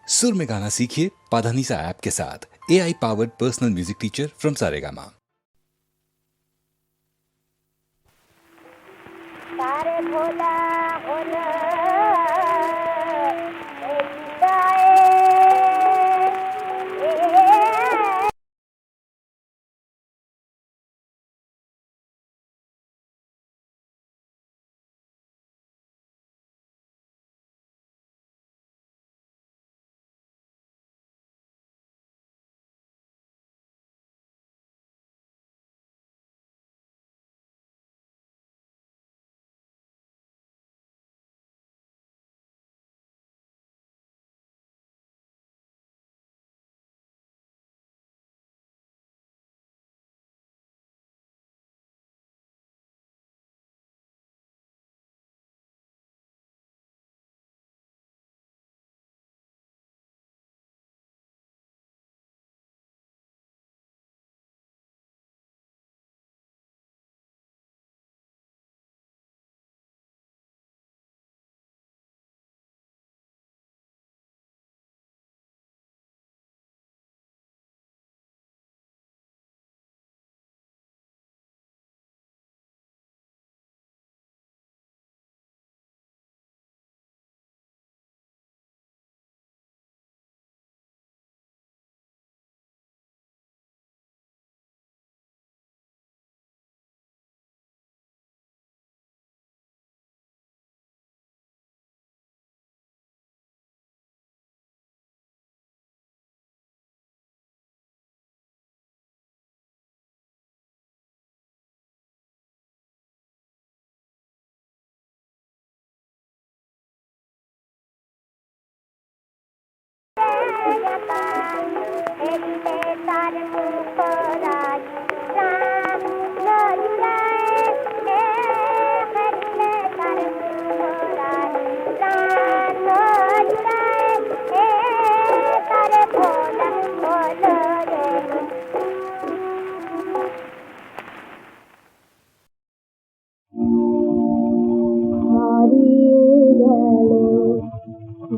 सुर में गाना सीखिए पाधानीसा ऐप के साथ। AI powered personal music teacher from Saregama. सारे भोला भोला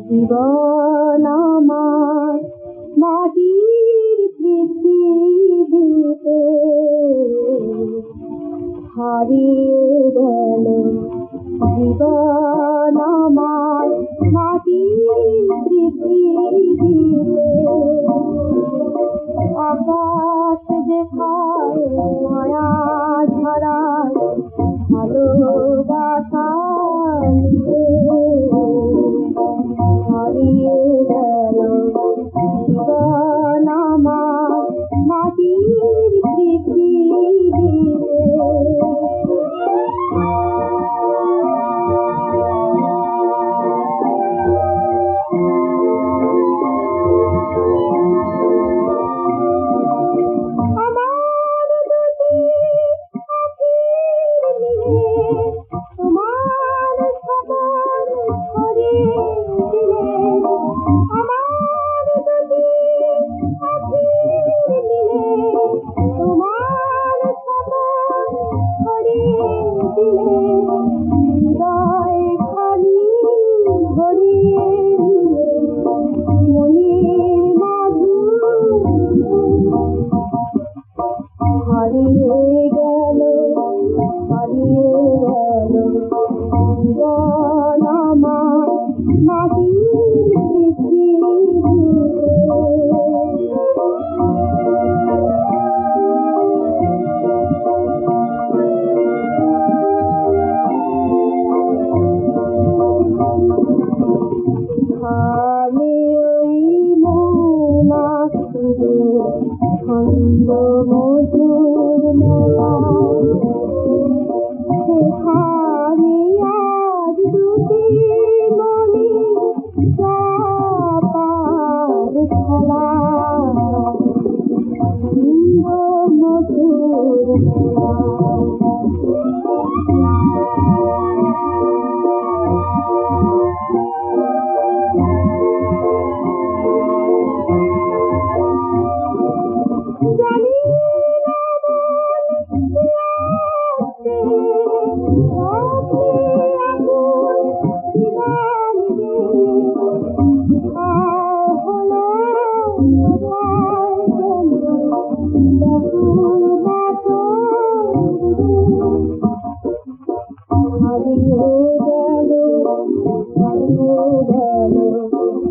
জীবন আমার মাটির পৃথিবীতে হারিয়ে গেল। জীবন আমার মাটির পৃথিবীতে আকাশ দেখায় মায়া ঝরায় ভালোবাসা হারিয়ে গেল। জীবন আমার মাটির পৃথিবীতে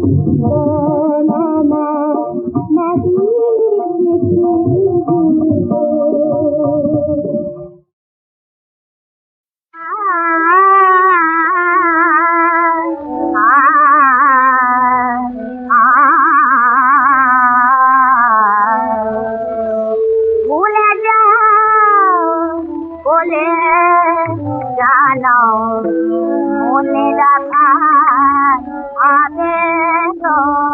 জীবন আমার মাটির পৃথিবীতে। ভুলে যাও বলে জানো মনে রাখা আবেদন।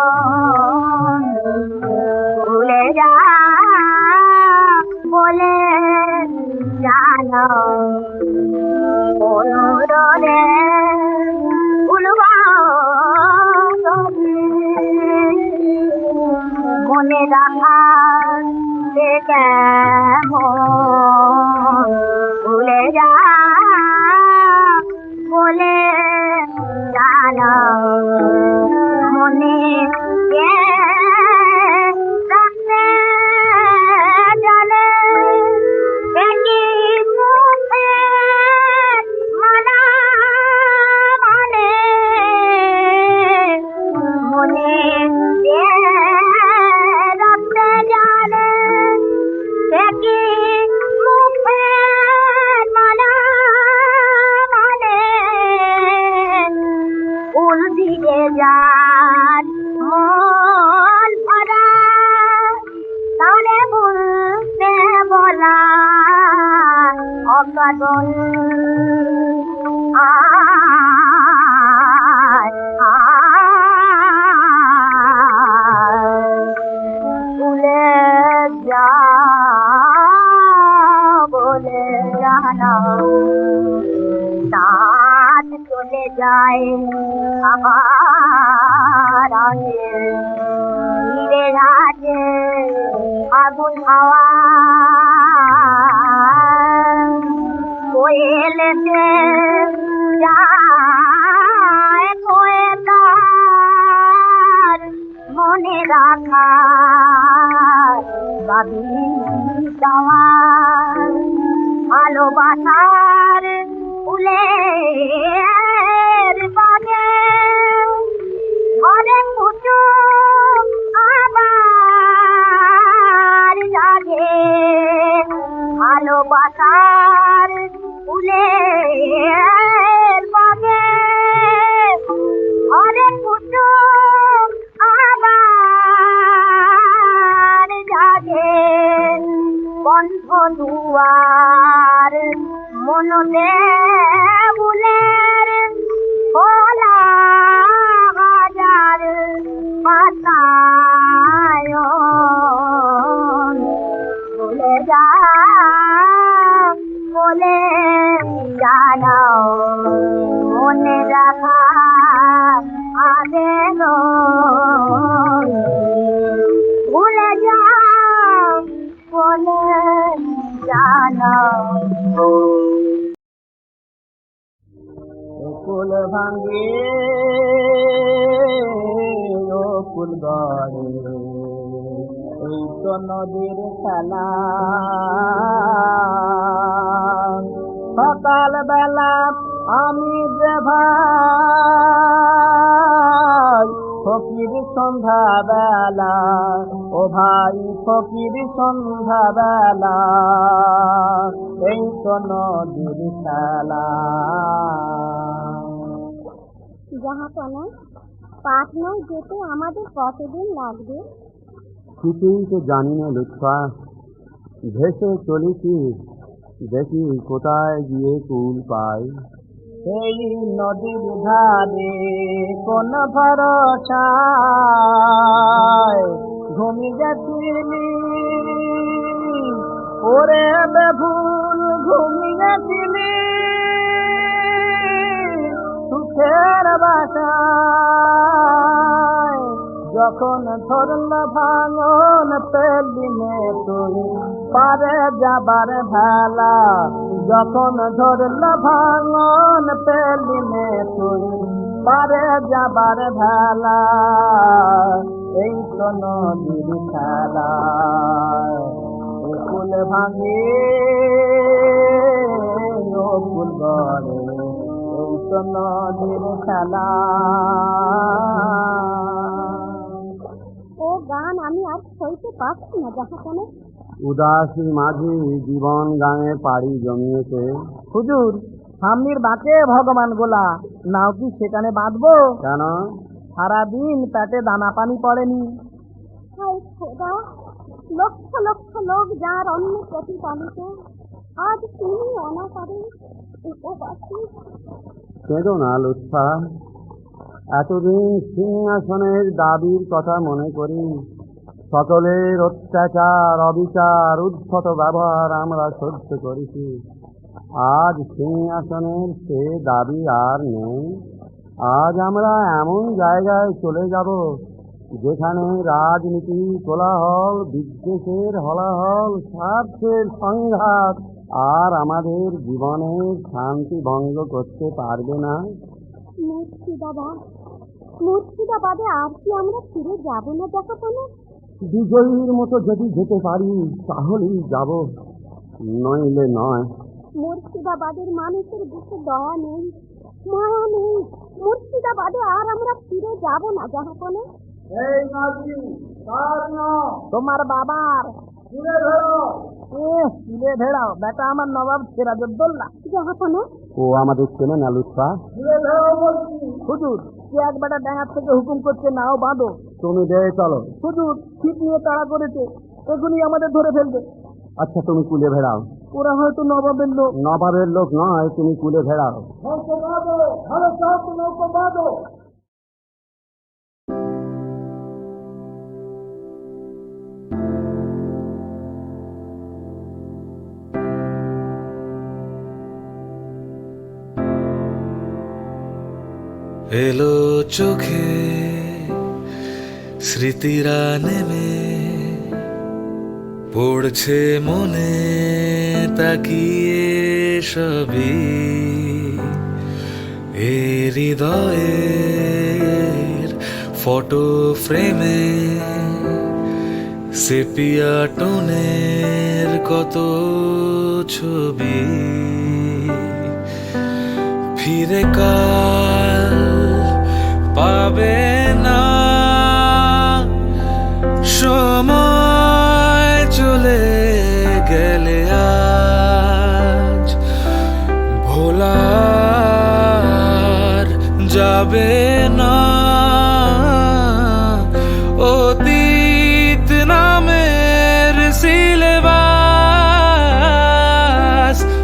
ভুলে যাও বলে জানো অনুরোধে ভুলবো তবে মনে রাখা কেমন। ভুলে যা বলে জানো মনে রাখতে জানে একই মুখে মানা মানে মনে রাখতে জানে একই মুখে মানা মানে ফুল দিয়ে যার মন ভরা তাহলে বলতে বলা অকারণ। ভুলে যা বলে জানা রাত চলে যায় আবার আসে ধীরে রাতে আগুন হাওয়া কোয়েলেতে যায় কোয়ে তার মনে রাখা ভাবি যাওয়া ভালোবাসার ফুলের বাগে ঘরে পুজো আবার জাগে ভালোবাসার ফুলের বাগে ঘরে পুজো আবার জাগে বন্ধ দুয়ার মনতে বুলের খোলা হাজার বাতায়ন। ভুলে যা বলে জানাও মনে রাখা আবেদন। ভুলে যা বলে জানাও। কুল ভাঙ্গে ও কুল গড়ে এই তো নদীর খেলা। সকাল বেলা আমি যে ভাই ফকির সন্ধ্যা বেলা ও ভাই ফকির সন্ধ্যা বেলা এই তো নদীর খেলা। জাহাপনা পাটনায় যেতে আমাদের কতদিন লাগবে? কিছুই তো জানি না লুৎফা, ভেসে চলেছি দেখি কোথায় গিয়ে কুল পাই। এই নদীর ধারে কোন ভরসায় ঘুমি গেছিলি ওরে বেভুল ঘুমি গেছিলি সুখের বাসায়। যখন ধরল ভাঙন পেলি নে তুই পারে যাবার ভেলা। যখন ধরল ভাঙন পেলি নে তুই পারে যাবার ভেলা। এই তো নদীর খেলা কুল ভাঙে ও কুল গড়ে এই তো নদীর খেলা। বলতে পারছি না জাহাপনা। উদাসী মাঝি জীবন গাঙে পাড়ি জমিয়েছে। হুজুর, সামনের বাঁকে ভগবান গোলা, নাও কি সেখানে বাঁধবো? কেন? সারাদিন পেটে দানা পানি পড়েনি। হায় খোদা, লক্ষ লক্ষ লোক যার অন্য প্রতিপালিত, আজ তিনি অনাকারে উপবাসী। কেঁদো না লুৎফা, এতদিন সিংহাসনের দাবির কথা মনে করি। সকলের অত্যাচার, অবিচার, উদ্ধত ব্যবহার আমরা সহ্য করেছি। আজ সিংহাসনের সে দাবি আর নেই। আজ আমরা এমন জায়গায় চলে যাব যেখানে রাজনীতি, কোলাহল, বিদ্বেষের হলাহল, স্বার্থের সংঘাত আর আমাদের জীবনের শান্তি ভঙ্গ করতে পারবে না। মুর্শিদাবাদে আর কি আমরা ফিরে যাব না জাহাপনা? বিজয়ীর মতো যদি যেতে পারি তাহলেই যাব, নইলে নয়। মুর্শিদাবাদের মানুষের বুকে দয়া নেই, মায়া নেই। মুর্শিদাবাদে আর আমরা ফিরে যাব না জাহাপনা। তোমার বাবার তুলে ভেড়াও, বেটা আমার নবাব সিরাজউদ্দৌলা। জাহাপনা, ও আমাদের চেনে না লুৎফা। হুজুর, কে এক বেটা ডাঙার থেকে হুকুম করছে, নাও বাঁধো। তুমি দিয়ে চলো। হুজুর, ঠিক নিয়ে তাড়া করেছে, এগুলি আমাদের ধরে ফেলবে। আচ্ছা, তুমি কুলে ভেড়াও। ওরা হয়তো নবাবের লোক। নবাবের লোক নয়, তুমি কুলে ভেড়াও। এলো চোখে স্মৃতিরা নেমে পড়ছে মনে তাকিয়ে সবই, এ হৃদয়ের ফটো ফ্রেমে সেপিয়া টোনের কত ছবি। ফিরে কাল পাবে না, সময় চলে গেলে আজ ভোলার যাবে না। অতীত নামের সিলেবাস,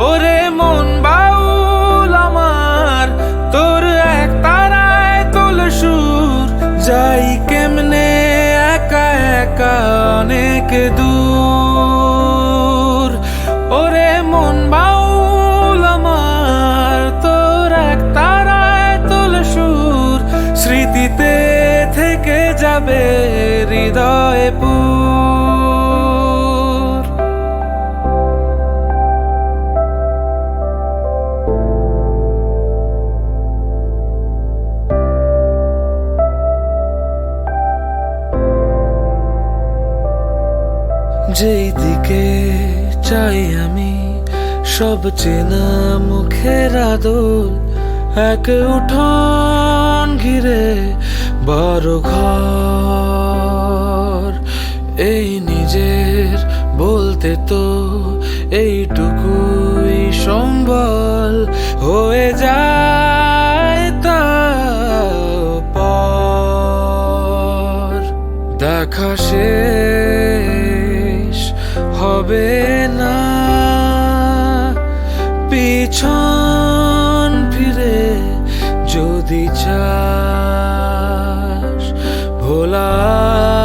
ওরে মন বাউল আমার, তোর এক তারায় তোল সুর, যাই কেমনে একা একা অনেক দূর। ওরে মন বাউল আমার, তোর এক তারায় তোল সুর, স্মৃতিতে থেকে যাবে হৃদয়ে পুর। যেই দিকে চাই আমি সব চেনা মুখের আদল, এক উঠোন ঘিরে বড় ঘর। এই নিজের বলতে তো এইটুকুই সম্বল, হয়ে যায় তারপর দেখা শেষ হবে না। পিছন ফিরে যদি চাস, ভোলার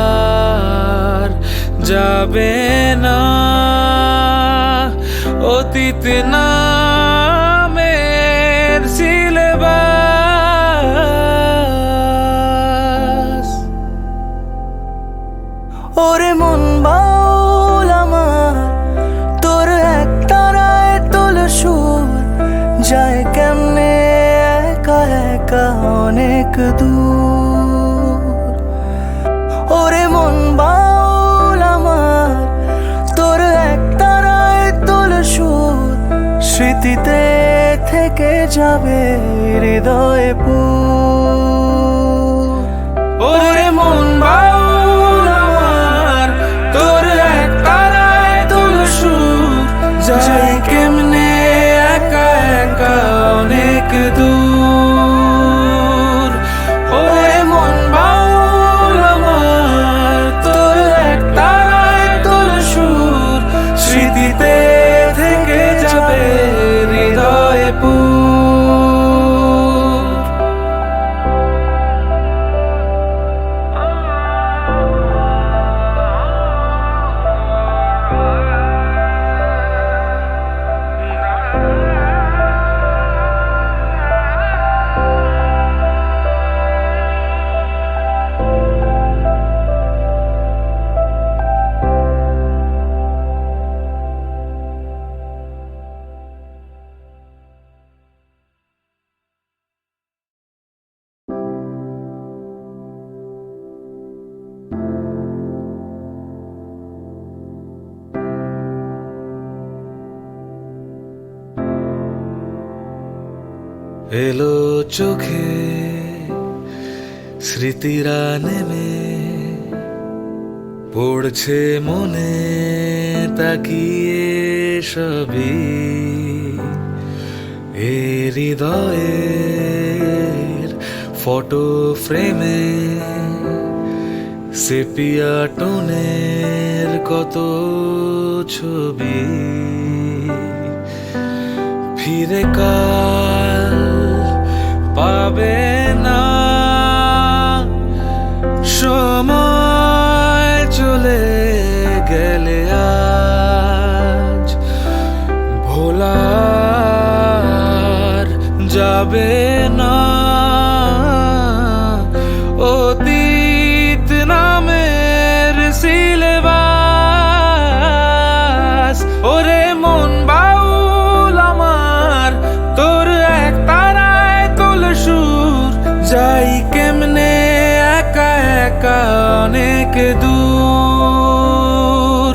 যাবে না। অতীত নামের সিলেবাস। ওরে মন বাউল আমার, তোর এক তারায় তোল সুর, যায় কেমনে একা একা অনেক দূর। ওরে মন বাউল আমার, তোর এক তারায় তোল সুর, স্মৃতিতে থেকে যাবে হৃদয়ে পুর। ওরে মন বাউল আমার, এলো চোখে স্মৃতিরা নেমে পড়ছে মনে তাকিয়ে সবই এ হৃদয়ের ফটো ফ্রেমে সেপিয়া টোনের কত ছবি ফিরে কাল পাবে না সময় চলে গেলে আজ ভোলার যাবে না অতীত নামের সিলেবাস ওরে মন বাউল আমার তোর এক তারায় তোল সুর যাই কেমনে একা একা অনেক দূর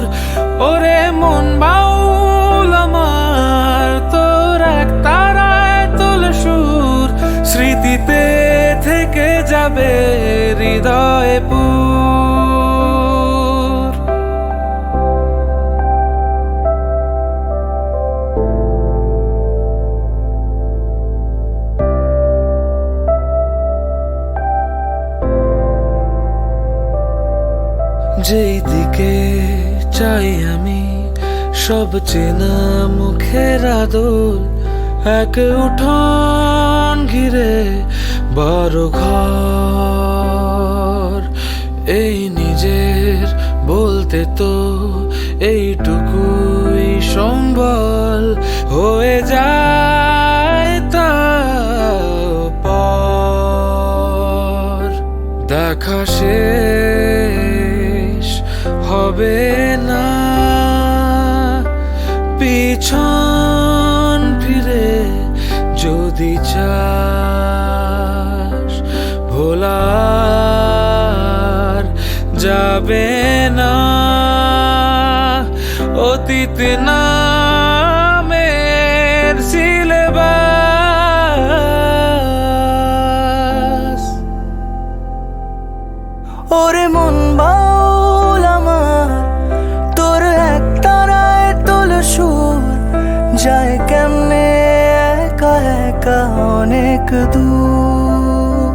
ওরে মন বাউল আমার তোর এক তারায় তোল সুর স্মৃতিতে থেকে যাবে হৃদয়ে পুর যেই দিকে চাই আমি সব চেনা মুখের আদল এক উঠোন ঘিরে বড় ঘর এই নিজের বলতে তো এইটুকুই সম্বল হয়ে যায় তারপর দেখা শেষ হবে না পিছন ফিরে যদি চাস ভোলার যাবে না অতীত নামের সিলেবাস ওরে মন বাউল আমার তোর এক তারায় তোল সুর যায় কেমনে একা একা অনেক দূর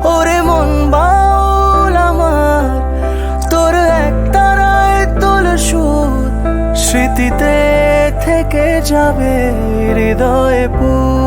ওরে মন বাউল আমার তোর এক তারায় তোল সুর স্মৃতিতে থেকে যাবে হৃদয়ে পুর